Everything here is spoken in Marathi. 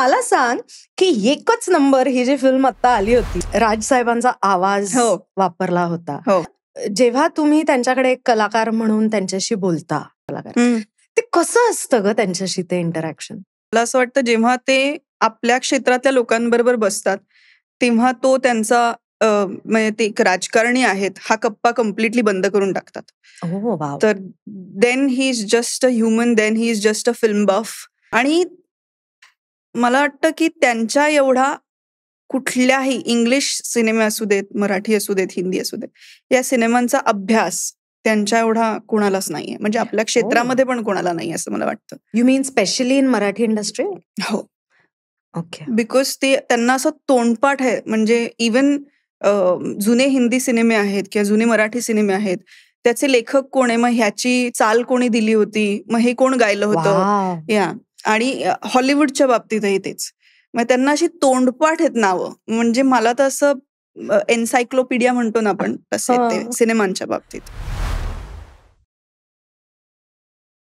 मला सांग की एकच नंबर ही जी फिल्म आता आली होती, राज साहेबांचा आवाज वापरला होता. जेव्हा तुम्ही त्यांच्याकडे एक कलाकार म्हणून त्यांच्याशी बोलता, ते कसं असतं ग त्यांच्याशी ते इंटरॅक्शन? मला असं वाटतं जेव्हा ते आपल्या क्षेत्रातल्या लोकांबरोबर बसतात तेव्हा तो त्यांचा म्हणजे ते एक राजकारणी आहेत हा कप्पा कम्प्लिटली बंद करून टाकतात. तर then he is just a human, then he is just a film buff. आणि मला वाटतं की त्यांच्या एवढा कुठल्याही इंग्लिश सिनेमे असू देत, मराठी असू देत, हिंदी असू देत, या सिनेमांचा अभ्यास त्यांच्या एवढा कोणालाच नाहीये. म्हणजे आपल्या क्षेत्रामध्ये पण कोणाला नाही असं मला वाटतं. You mean specially in Marathi industry? हो. ओके. बिकॉज ते त्यांना असं तोंडपाठ आहे. म्हणजे इवन जुने हिंदी सिनेमे आहेत किंवा जुने मराठी सिनेमे आहेत, त्याचे लेखक कोण आहे, मग ह्याची चाल कोणी दिली होती, मग हे कोण गायलं होतं, या आणि हॉलिवूडच्या बाबतीतही तेच. मग त्यांना अशी तोंडपाठ आहेत नावं. म्हणजे मला तर असं एन्सायक्लोपीडिया म्हणतो ना आपण, तसे ते सिनेमांच्या बाबतीत.